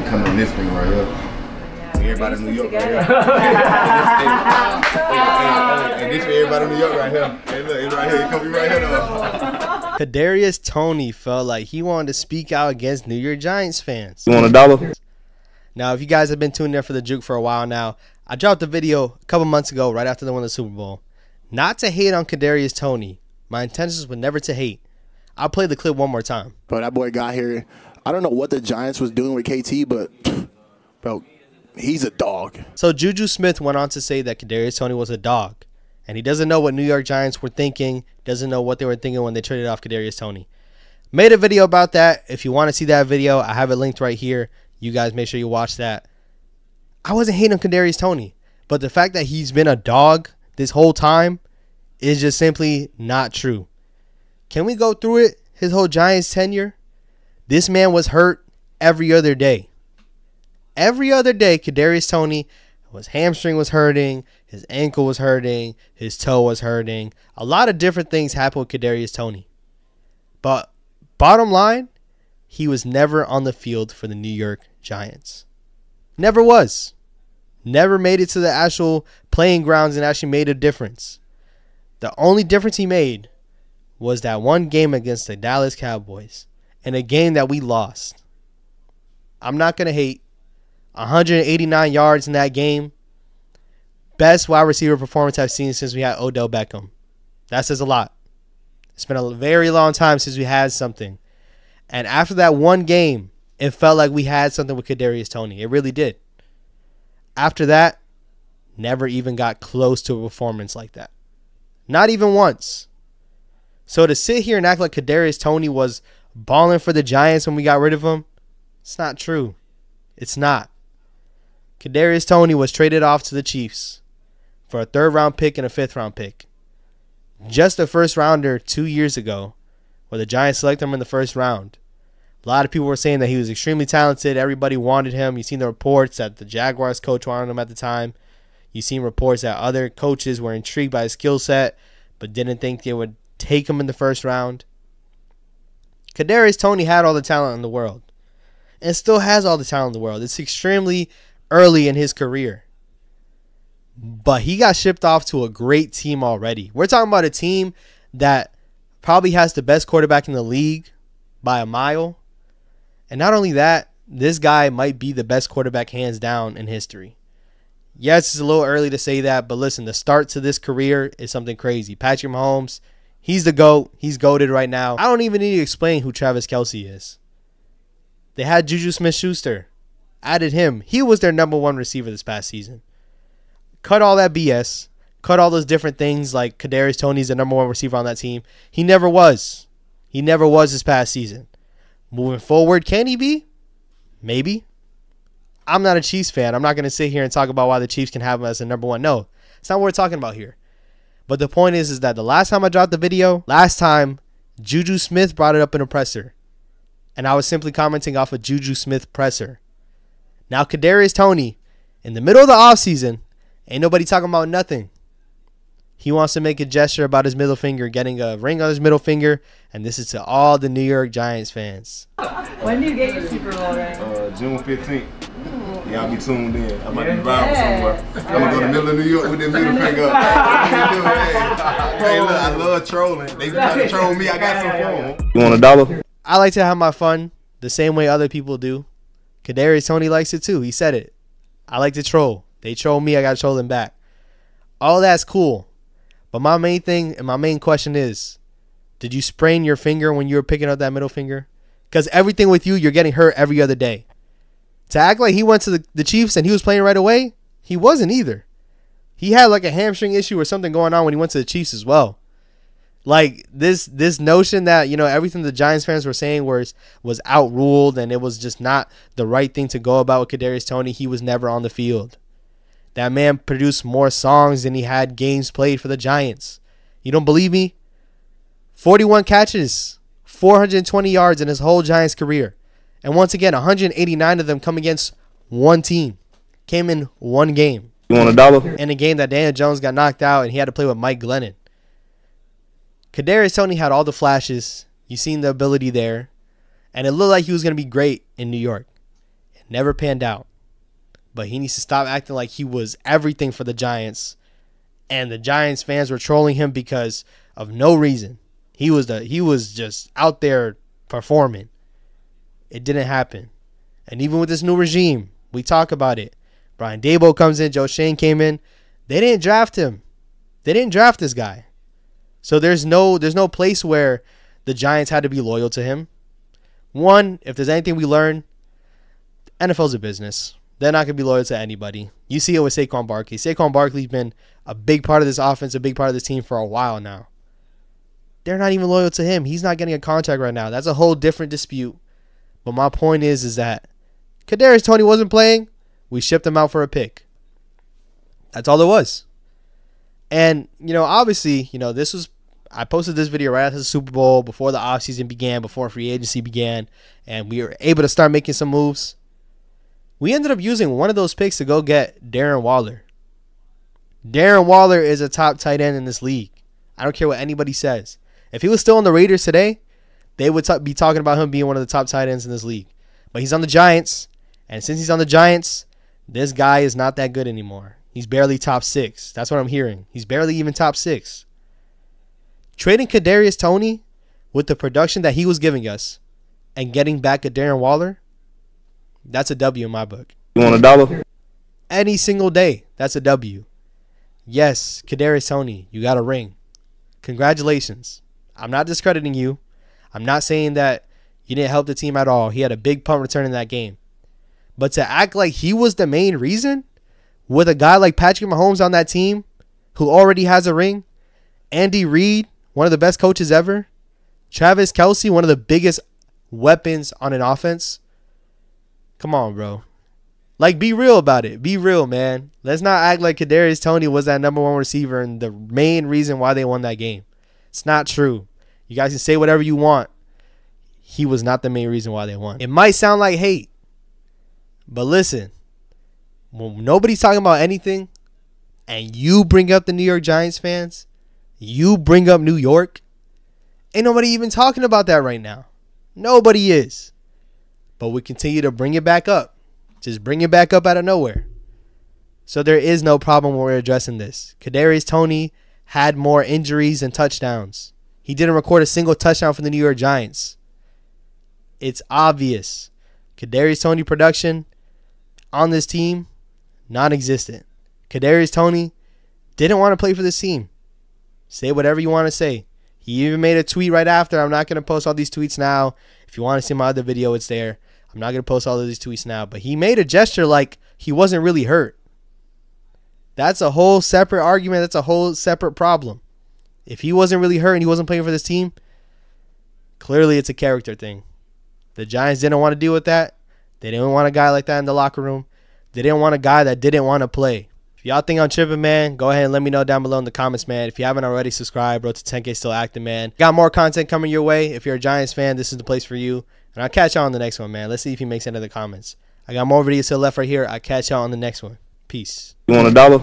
ain't coming on this thing right here. Everybody in New York right here. Hey, this for everybody in New York right here. Hey, look, it's right here. It come right here though. Kadarius Toney felt like he wanted to speak out against New York Giants fans. You want $1? Now, if you guys have been tuning in for the juke for a while now, I dropped a video a couple months ago right after they won the Super Bowl. Not to hate on Kadarius Toney. My intentions were never to hate. I'll play the clip one more time. Bro, that boy got here. I don't know what the Giants was doing with KT, but, bro, he's a dog. So Juju Smith went on to say that Kadarius Toney was a dog. And he doesn't know what New York Giants were thinking. Doesn't know what they were thinking when they traded off Kadarius Toney. Made a video about that. If you want to see that video, I have it linked right here. You guys make sure you watch that. I wasn't hating on Kadarius Toney. But the fact that he's been a dog this whole time is just simply not true. Can we go through it? His whole Giants tenure? This man was hurt every other day. Every other day, Kadarius Toney, his hamstring was hurting, his ankle was hurting, his toe was hurting. A lot of different things happened with Kadarius Toney. But bottom line, he was never on the field for the New York Giants. Never was. Never made it to the actual playing grounds and actually made a difference. The only difference he made was that one game against the Dallas Cowboys, in a game that we lost. I'm not going to hate. 189 yards in that game. Best wide receiver performance I've seen since we had Odell Beckham. That says a lot. It's been a very long time since we had something. And after that one game, it felt like we had something with Kadarius Toney. It really did. After that, never even got close to a performance like that. Not even once. So to sit here and act like Kadarius Toney was balling for the Giants when we got rid of him, it's not true. It's not. Kadarius Toney was traded off to the Chiefs for a 3rd-round pick and a 5th-round pick. Just a first-rounder 2 years ago, where the Giants selected him in the 1st round. A lot of people were saying that he was extremely talented. Everybody wanted him. You've seen the reports that the Jaguars coach wanted him at the time. You've seen reports that other coaches were intrigued by his skill set, but didn't think they would take him in the 1st round. Kadarius Toney had all the talent in the world. And still has all the talent in the world. It's extremely early in his career. But he got shipped off to a great team already. We're talking about a team that probably has the best quarterback in the league by a mile. And not only that, this guy might be the best quarterback hands down in history. Yes, it's a little early to say that, but listen, the start to this career is something crazy. Patrick Mahomes, he's the GOAT. He's GOATed right now. I don't even need to explain who Travis Kelce is. They had Juju Smith-Schuster. Added him. He was their #1 receiver this past season. Cut all that BS. Cut all those different things like Kadarius Toney's the #1 receiver on that team. He never was. He never was this past season. Moving forward, can he be? Maybe. I'm not a Chiefs fan. I'm not going to sit here and talk about why the Chiefs can have him as the #1. No, it's not what we're talking about here. But the point is that the last time I dropped the video, Juju Smith brought it up in a presser. And I was simply commenting off a Juju Smith presser. Now, Kadarius Toney, in the middle of the offseason, ain't nobody talking about nothing. He wants to make a gesture about his middle finger, getting a ring on his middle finger, and this is to all the New York Giants fans. When do you get your Super Bowl ring? June 15th. Y'all be tuned in. I might be riding somewhere. I'm going to go to the middle of New York with that middle finger up. Hey, look, I love trolling. They be trying to troll me. I got some for them. You want $1? I like to have my fun the same way other people do. Kadarius Toney likes it too. He said it. I like to troll. They troll me. I got to troll them back. All that's cool. But my main thing and my main question is, did you sprain your finger when you were picking up that middle finger? Because everything with you, you're getting hurt every other day. To act like he went to the Chiefs and he was playing right away, he wasn't either. He had like a hamstring issue or something going on when he went to the Chiefs as well. Like this notion that, you know, everything the Giants fans were saying was outruled and it was just not the right thing to go about with Kadarius Toney. He was never on the field. That man produced more songs than he had games played for the Giants. You don't believe me? 41 catches, 420 yards in his whole Giants career. And once again, 189 of them come against one team. Came in one game. You want $1? In a game that Daniel Jones got knocked out and he had to play with Mike Glennon. Kadarius Toney had all the flashes. You seen the ability there. And it looked like he was going to be great in New York. It Never panned out. But he needs to stop acting like he was everything for the Giants. And the Giants fans were trolling him because of no reason. He was just out there performing. It didn't happen. And even with this new regime, we talk about it. Brian Daboll comes in, Joe Shane came in. They didn't draft him. They didn't draft this guy. So there's no place where the Giants had to be loyal to him. One, if there's anything we learn, NFL's a business. They're not going to be loyal to anybody. You see it with Saquon Barkley. Saquon Barkley's been a big part of this offense, a big part of this team for a while now. They're not even loyal to him. He's not getting a contract right now. That's a whole different dispute. But my point is that Kadarius Toney wasn't playing. We shipped him out for a pick. That's all it was. And, obviously, I posted this video right after the Super Bowl, before the offseason began, before free agency began, and we were able to start making some moves. We ended up using one of those picks to go get Darren Waller. Darren Waller is a top tight end in this league. I don't care what anybody says. If he was still on the Raiders today, they would be talking about him being one of the top tight ends in this league. But he's on the Giants, and since he's on the Giants, this guy is not that good anymore. He's barely top 6. That's what I'm hearing. He's barely even top 6. Trading Kadarius Toney with the production that he was giving us and getting back a Darren Waller, that's a W in my book. You want $1? Any single day, that's a W. Yes, Kadarius Toney, you got a ring. Congratulations. I'm not discrediting you. I'm not saying that you didn't help the team at all. He had a big punt return in that game. But to act like he was the main reason with a guy like Patrick Mahomes on that team who already has a ring, Andy Reid, one of the best coaches ever, Travis Kelce, one of the biggest weapons on an offense. Come on, bro. Like, be real about it. Be real, man. Let's not act like Kadarius Toney was that #1 receiver and the main reason why they won that game. It's not true. You guys can say whatever you want. He was not the main reason why they won. It might sound like hate, but listen, when nobody's talking about anything and you bring up the New York Giants fans, you bring up New York, ain't nobody even talking about that right now. Nobody is. But we continue to bring it back up. Just bring it back up out of nowhere. So there is no problem when we're addressing this. Kadarius Toney had more injuries than touchdowns. He didn't record a single touchdown for the New York Giants. It's obvious. Kadarius Toney production on this team, non-existent. Kadarius Toney didn't want to play for this team. Say whatever you want to say. He even made a tweet right after. I'm not going to post all these tweets now. If you want to see my other video, it's there. I'm not going to post all of these tweets now. But he made a gesture like he wasn't really hurt. That's a whole separate argument. That's a whole separate problem. If he wasn't really hurt and he wasn't playing for this team, clearly it's a character thing. The Giants didn't want to deal with that. They didn't want a guy like that in the locker room. They didn't want a guy that didn't want to play. If y'all think I'm tripping, man, go ahead and let me know down below in the comments, man. If you haven't already, subscribe. Road to 10K still active, man. Got more content coming your way. If you're a Giants fan, this is the place for you. And I'll catch y'all on the next one, man. Let's see if he makes any of the comments. I got more videos to the left right here. I'll catch y'all on the next one. Peace. You want $1?